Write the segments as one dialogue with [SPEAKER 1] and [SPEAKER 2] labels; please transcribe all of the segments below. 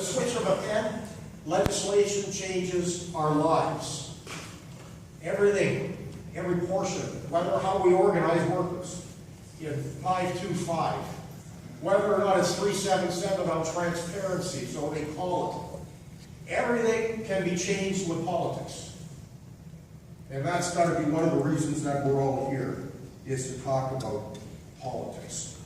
[SPEAKER 1] The switch of a pen, legislation changes our lives. Everything, every portion, whether how we organize workers in 525, whether or not it's 377 on transparency, so they call it. Everything can be changed with politics. And that's got to be one of the reasons that we're all here, is to talk about politics.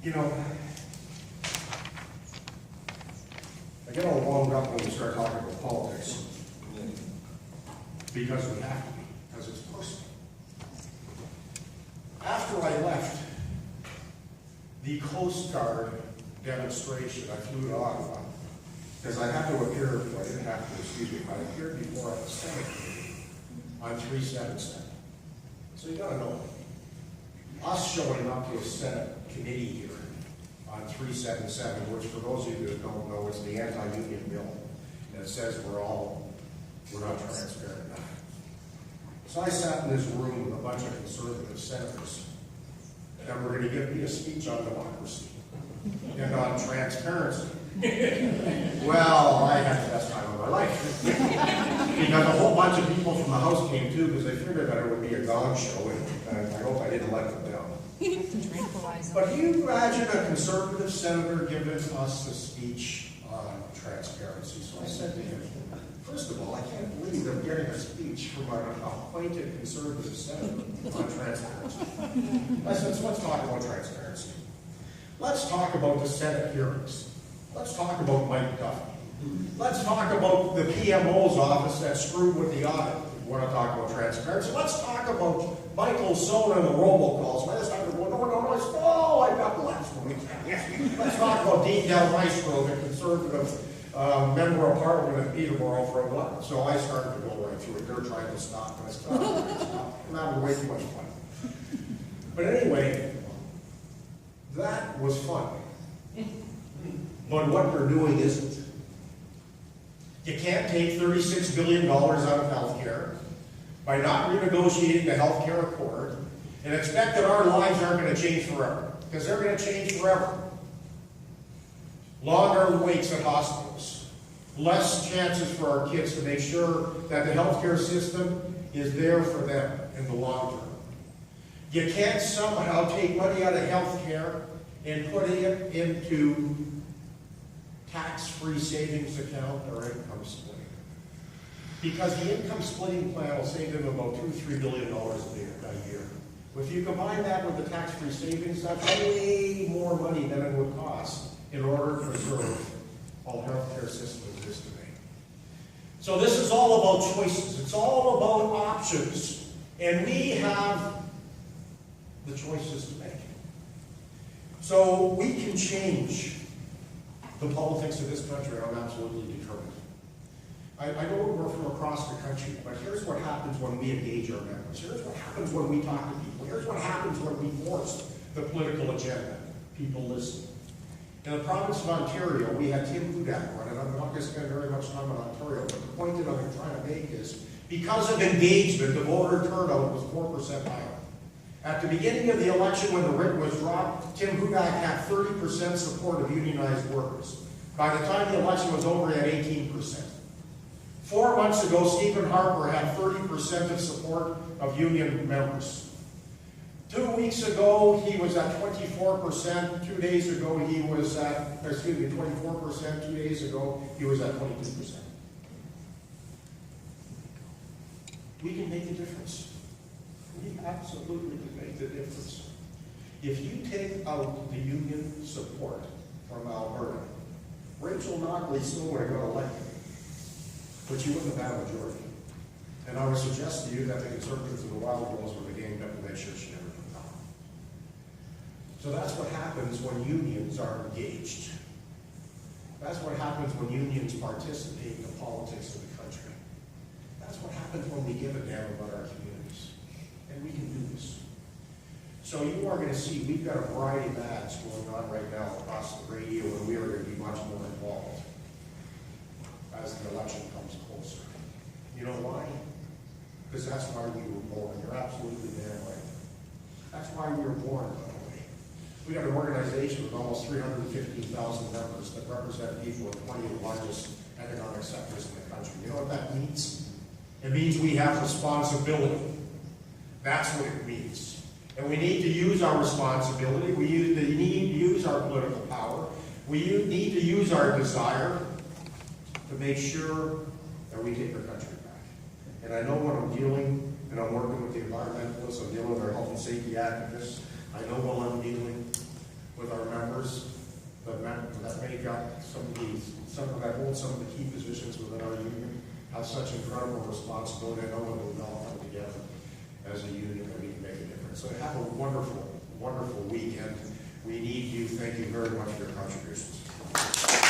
[SPEAKER 1] You know, I get all wound up when we start talking about politics, because we have to be, because it's personal. After I left the Coast Guard demonstration, I flew to Ottawa, because I had to appear, well, I didn't have to, excuse me, but I appeared before the Senate committee on 377. So you gotta know, us showing up to a Senate committee hearing on 377, which for those of you that don't know, is the anti-union bill, and it says we're not transparent enough. So I sat in this room with a bunch of conservative senators that were going to give me a speech on democracy and on transparency. Well, I had the best time of my life. Because a whole bunch of people from the House came too, because they figured that it would be a gong show, and I hope I didn't let them down. But can you imagine a conservative senator giving us a speech on transparency? So I said to him, first of all, I can't believe I'm getting a speech from an acquainted conservative senator on transparency. I said, so let's talk about transparency. Let's talk about the Senate hearings. Let's talk about Mike Duffy. Let's talk about the PMO's office that screwed with the audit. We want to talk about transparency. Let's talk about Michael Sona and the robocalls. Let's talk about, no, I've got the last one. Let's talk about Dean Del Maestro, the conservative member of Parliament at Peterborough for a while. So I started to go right through it. They're trying to stop, and I stopped. I'm having way too much fun. But anyway, that was fun. But what they're doing isn't. You can't take $36 billion out of health care by not renegotiating the health care accord and expect that our lives aren't going to change forever. Because they're going to change forever. Longer waits at hospitals. Less chances for our kids to make sure that the healthcare system is there for them in the long term. You can't somehow take money out of health care and put it into tax-free savings account or income splitting. Because the income splitting plan will save them about $2 to $3 billion a year. If you combine that with the tax-free savings, that's way more money than it would cost in order to preserve all healthcare system exists today. So this is all about choices. It's all about options. And we have the choices to make. So we can change the politics of this country, I'm absolutely determined. I know we're from across the country, but here's what happens when we engage our members. Here's what happens when we talk to people. Here's what happens when we force the political agenda. People listen. In the province of Ontario, we had Tim Hudak run, and I'm not going to spend very much time on Ontario, but the point that I'm trying to make is, because of engagement, the voter turnout was 4% higher. At the beginning of the election, when the writ was dropped, Tim Hudak had 30% support of unionized workers. By the time the election was over, he had 18%. 4 months ago, Stephen Harper had 30% of support of union members. 2 weeks ago, he was at 24%. 2 days ago, he was at, 24%. 2 days ago, he was at 22%. We can make a difference. We absolutely can make the difference. If you take out the union support from Alberta, Rachel Knockley still would have got elected, but you wouldn't have had a majority. And I would suggest to you that the Conservatives and the Wild Girls would have gained up to make sure she never took power. So that's what happens when unions are engaged. That's what happens when unions participate in the politics of the country. That's what happens when we give a damn about our communities. And we can do this. So you are going to see, we've got a variety of ads going on right now across the radio, and we are going to be much more involved as the election comes closer. You know why? Because that's why we were born. You're absolutely damn right. That's why why we were born, by the way. We got an organization with almost 315,000 members that represent people in 20 of the largest economic sectors in the country. You know what that means? It means we have responsibility. That's what it means. And we need to use our responsibility. We need to use our political power. We need to use our desire to make sure that we take our country back. And I know when I'm dealing, and I'm working with the environmentalists, I'm dealing with our health and safety activists, I know when I'm dealing with our members that make up that hold some of the key positions within our union, have such incredible responsibility. I know when we all come together as a union that we can make a difference. So have a wonderful, wonderful weekend. We need you. Thank you very much for your contributions.